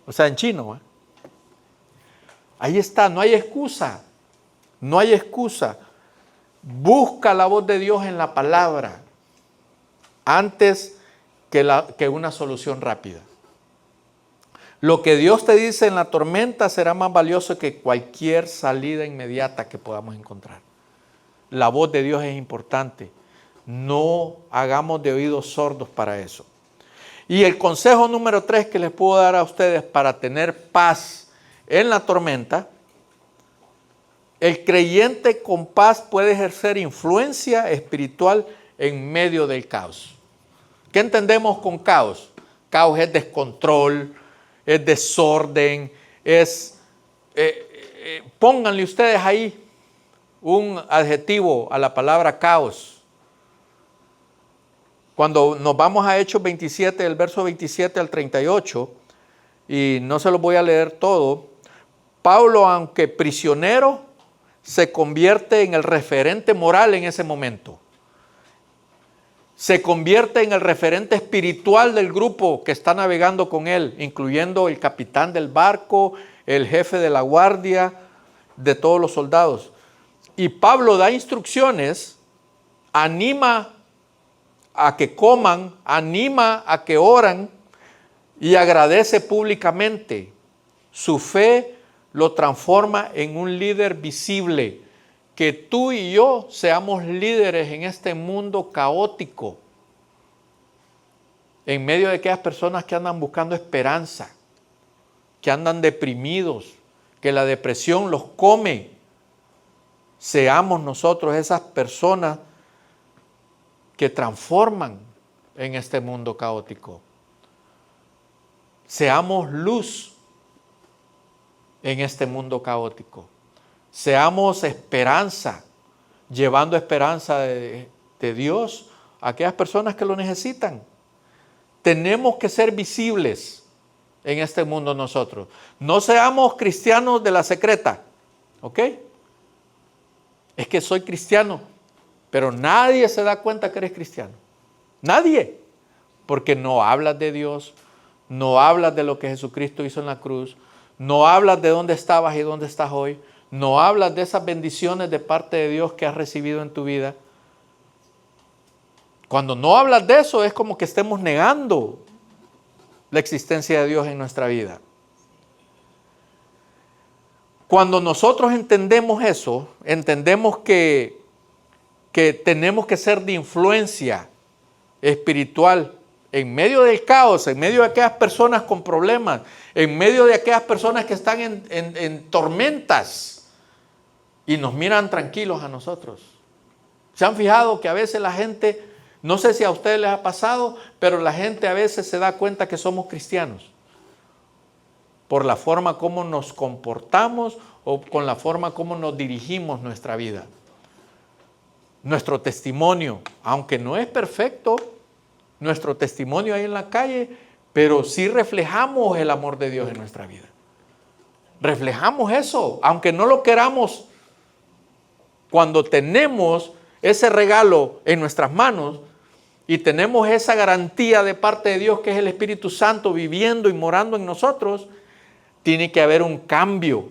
[SPEAKER 1] O sea, en chino. Ahí está, no hay excusa. No hay excusa. Busca la voz de Dios en la palabra antes que una solución rápida. Lo que Dios te dice en la tormenta será más valioso que cualquier salida inmediata que podamos encontrar. La voz de Dios es importante. No hagamos de oídos sordos para eso. Y el consejo número 3 que les puedo dar a ustedes para tener paz en la tormenta: el creyente con paz puede ejercer influencia espiritual en medio del caos. ¿Qué entendemos con caos? Caos es descontrol, es desorden, pónganle ustedes ahí un adjetivo a la palabra caos. Cuando nos vamos a Hechos 27, el verso 27 al 38, y no se los voy a leer todo, Pablo, aunque prisionero, se convierte en el referente moral en ese momento. Se convierte en el referente espiritual del grupo que está navegando con él, incluyendo el capitán del barco, el jefe de la guardia, de todos los soldados. Y Pablo da instrucciones, anima a que coman, anima a que oran y agradece públicamente. Su fe lo transforma en un líder visible. Que tú y yo seamos líderes en este mundo caótico, en medio de aquellas personas que andan buscando esperanza, que andan deprimidos, que la depresión los come. Seamos nosotros esas personas que transforman en este mundo caótico. Seamos luz en este mundo caótico. Seamos esperanza, llevando esperanza de Dios a aquellas personas que lo necesitan. Tenemos que ser visibles en este mundo nosotros. No seamos cristianos de la secreta, ¿ok? Es que soy cristiano, pero nadie se da cuenta que eres cristiano. Nadie. Porque no hablas de Dios, no hablas de lo que Jesucristo hizo en la cruz, no hablas de dónde estabas y dónde estás hoy, no hablas de esas bendiciones de parte de Dios que has recibido en tu vida. Cuando no hablas de eso, es como que estemos negando la existencia de Dios en nuestra vida. Cuando nosotros entendemos eso, entendemos que tenemos que ser de influencia espiritual en medio del caos, en medio de aquellas personas con problemas, en medio de aquellas personas que están en tormentas y nos miran tranquilos a nosotros. ¿Se han fijado que a veces la gente, no sé si a ustedes les ha pasado, pero la gente a veces se da cuenta que somos cristianos por la forma como nos comportamos o con la forma como nos dirigimos nuestra vida? Nuestro testimonio, aunque no es perfecto, nuestro testimonio ahí en la calle, pero sí reflejamos el amor de Dios en nuestra vida. Reflejamos eso, aunque no lo queramos. Cuando tenemos ese regalo en nuestras manos y tenemos esa garantía de parte de Dios que es el Espíritu Santo viviendo y morando en nosotros, tiene que haber un cambio.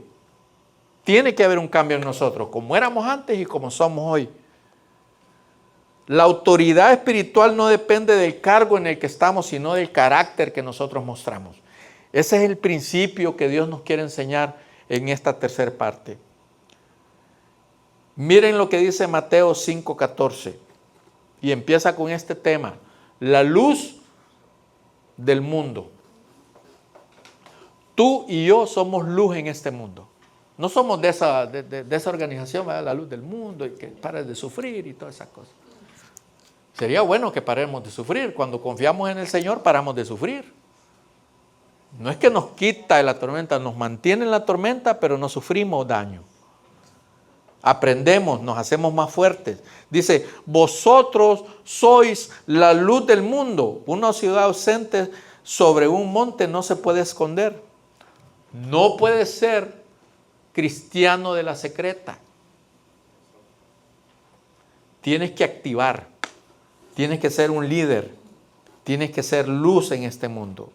[SPEAKER 1] Tiene que haber un cambio en nosotros, como éramos antes y como somos hoy. La autoridad espiritual no depende del cargo en el que estamos, sino del carácter que nosotros mostramos. Ese es el principio que Dios nos quiere enseñar en esta tercera parte. Miren lo que dice Mateo 5:14 y empieza con este tema: la luz del mundo. Tú y yo somos luz en este mundo. No somos de esa organización, ¿verdad? La luz del mundo, y que pares de sufrir y todas esas cosas. Sería bueno que paremos de sufrir. Cuando confiamos en el Señor, paramos de sufrir. No es que nos quita de la tormenta, nos mantiene en la tormenta, pero no sufrimos daño. Aprendemos, nos hacemos más fuertes. Dice, vosotros sois la luz del mundo. Una ciudad ausente sobre un monte no se puede esconder. No puede ser cristiano de la secreta. Tienes que activar. Tienes que ser un líder. Tienes que ser luz en este mundo.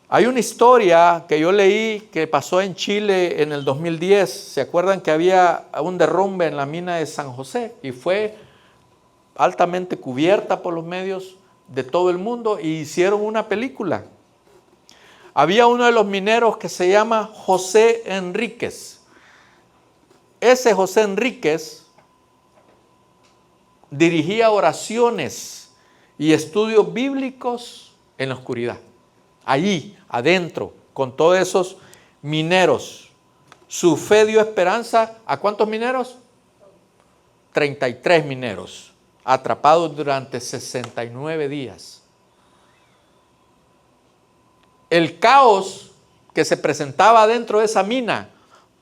[SPEAKER 1] Hay una historia que yo leí que pasó en Chile en el 2010. ¿Se acuerdan que había un derrumbe en la mina de San José? Y fue altamente cubierta por los medios de todo el mundo y hicieron una película. había uno de los mineros que se llama José Enríquez. Ese José Enríquez dirigía oraciones y estudios bíblicos en la oscuridad. Allí, adentro, con todos esos mineros. Su fe dio esperanza ¿a cuántos mineros? 33 mineros, atrapados durante 69 días. El caos que se presentaba dentro de esa mina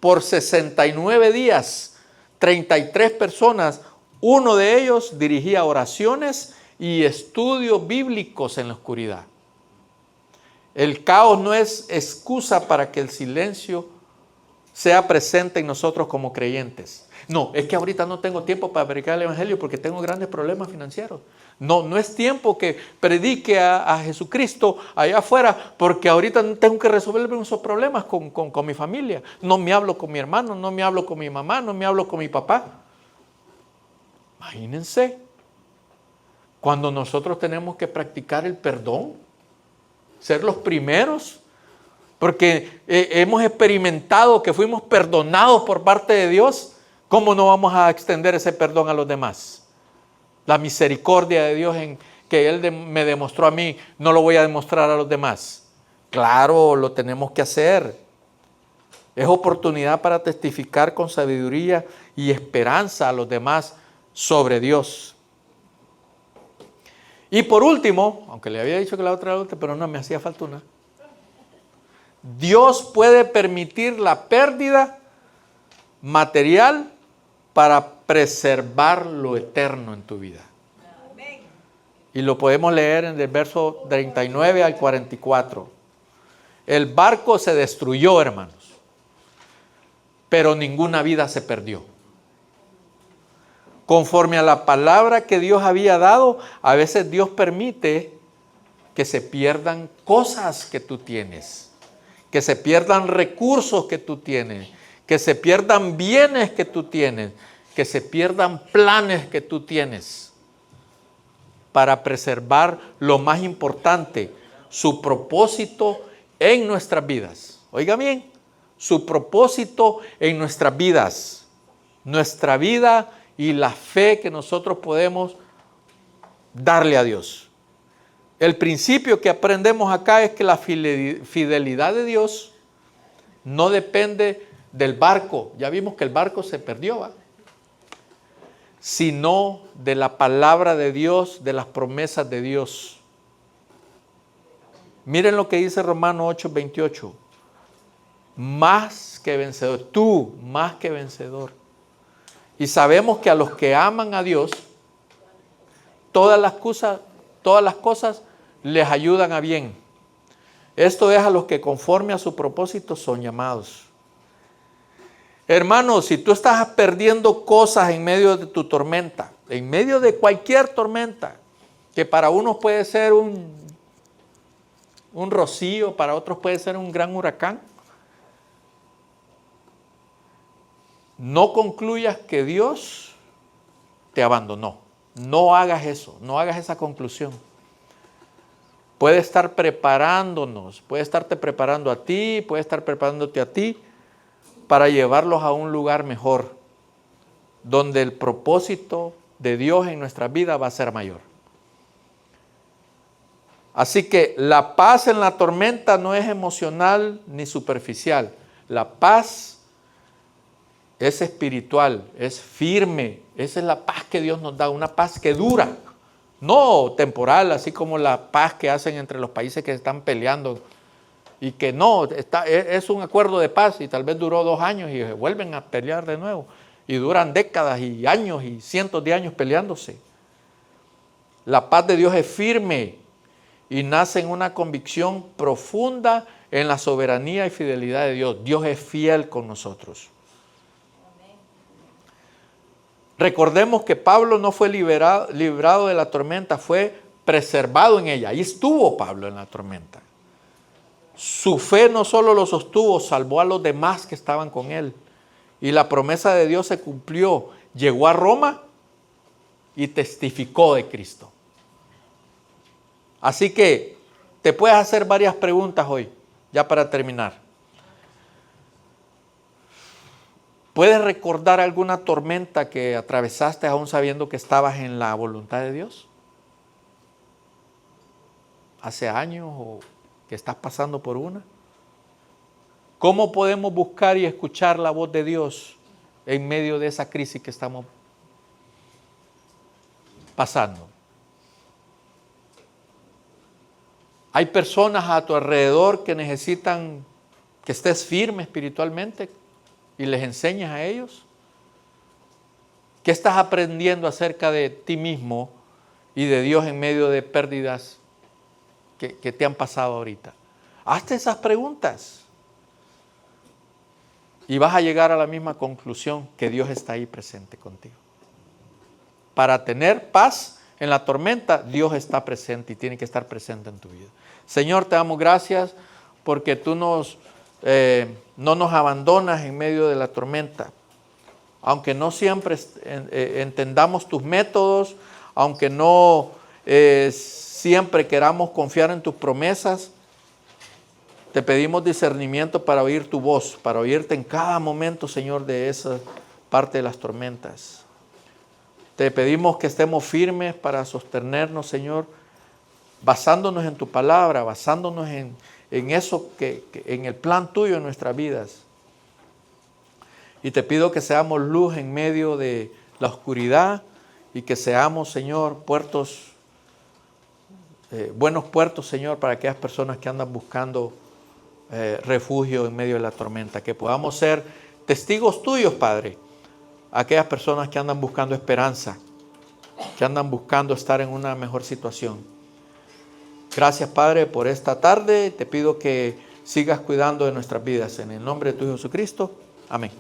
[SPEAKER 1] por 69 días, 33 personas, uno de ellos dirigía oraciones y estudios bíblicos en la oscuridad. El caos no es excusa para que el silencio sea presente en nosotros como creyentes. No, es que ahorita no tengo tiempo para predicar el evangelio porque tengo grandes problemas financieros. No, no es tiempo que predique a Jesucristo allá afuera porque ahorita tengo que resolver esos problemas con mi familia. No me hablo con mi hermano, no me hablo con mi mamá, no me hablo con mi papá. Imagínense, cuando nosotros tenemos que practicar el perdón, ser los primeros, porque hemos experimentado que fuimos perdonados por parte de Dios, ¿cómo no vamos a extender ese perdón a los demás? La misericordia de Dios en que Él me demostró a mí, no lo voy a demostrar a los demás. Claro, lo tenemos que hacer. Es oportunidad para testificar con sabiduría y esperanza a los demás sobre Dios. Y por último, aunque le había dicho que la otra era última, pero no, me hacía falta una. Dios puede permitir la pérdida material para preservar lo eterno en tu vida. Y lo podemos leer en el verso 39 al 44. El barco se destruyó, hermanos, pero ninguna vida se perdió. Conforme a la palabra que Dios había dado, a veces Dios permite que se pierdan cosas que tú tienes, que se pierdan recursos que tú tienes, que se pierdan bienes que tú tienes, que se pierdan planes que tú tienes, para preservar lo más importante, su propósito en nuestras vidas. Oiga bien, su propósito en nuestras vidas, nuestra vida y la fe que nosotros podemos darle a Dios. El principio que aprendemos acá es que la fidelidad de Dios no depende del barco. Ya vimos que el barco se perdió, ¿va? Sino de la palabra de Dios, de las promesas de Dios. Miren lo que dice Romanos 8:28. Más que vencedor, tú más que vencedor. Y sabemos que a los que aman a Dios, todas las cosas les ayudan a bien. Esto es a los que conforme a su propósito son llamados. Hermanos, si tú estás perdiendo cosas en medio de tu tormenta, en medio de cualquier tormenta, que para unos puede ser un rocío, para otros puede ser un gran huracán, no concluyas que Dios te abandonó. No hagas eso, no hagas esa conclusión. Puede estar preparándonos, puede estarte preparando a ti, puede estar preparándote a ti para llevarlos a un lugar mejor, donde el propósito de Dios en nuestra vida va a ser mayor. Así que la paz en la tormenta no es emocional ni superficial. La paz es espiritual, es firme. Esa es la paz que Dios nos da, una paz que dura, no temporal, así como la paz que hacen entre los países que están peleando y que no, es un acuerdo de paz y tal vez duró 2 años y se vuelven a pelear de nuevo y duran décadas y años y cientos de años peleándose. La paz de Dios es firme y nace en una convicción profunda en la soberanía y fidelidad de Dios. Dios es fiel con nosotros. Recordemos que Pablo no fue librado de la tormenta, fue preservado en ella. Ahí estuvo Pablo en la tormenta. Su fe no solo lo sostuvo, salvó a los demás que estaban con él. Y la promesa de Dios se cumplió. Llegó a Roma y testificó de Cristo. Así que te puedes hacer varias preguntas hoy. ya para terminar. ¿Puedes recordar alguna tormenta que atravesaste aún sabiendo que estabas en la voluntad de Dios? ¿Hace años o que estás pasando por una? ¿Cómo podemos buscar y escuchar la voz de Dios en medio de esa crisis que estamos pasando? Hay personas a tu alrededor que necesitan que estés firme espiritualmente y les enseñes a ellos. ¿Qué estás aprendiendo acerca de ti mismo y de Dios en medio de pérdidas que te han pasado ahorita? Hazte esas preguntas y vas a llegar a la misma conclusión, que Dios está ahí presente contigo. Para tener paz en la tormenta, Dios está presente y tiene que estar presente en tu vida. Señor, te damos gracias porque tú no nos abandonas en medio de la tormenta. Aunque no siempre entendamos tus métodos, aunque no siempre queramos confiar en tus promesas, te pedimos discernimiento para oír tu voz, para oírte en cada momento, Señor, de esa parte de las tormentas. Te pedimos que estemos firmes para sostenernos, Señor, basándonos en tu palabra, basándonos en eso, en el plan tuyo en nuestras vidas. Y te pido que seamos luz en medio de la oscuridad y que seamos, Señor, buenos puertos, Señor, para aquellas personas que andan buscando refugio en medio de la tormenta. Que podamos ser testigos tuyos, Padre, a aquellas personas que andan buscando esperanza, que andan buscando estar en una mejor situación. Gracias, Padre, por esta tarde. Te pido que sigas cuidando de nuestras vidas. En el nombre de tu Hijo Jesucristo. Amén.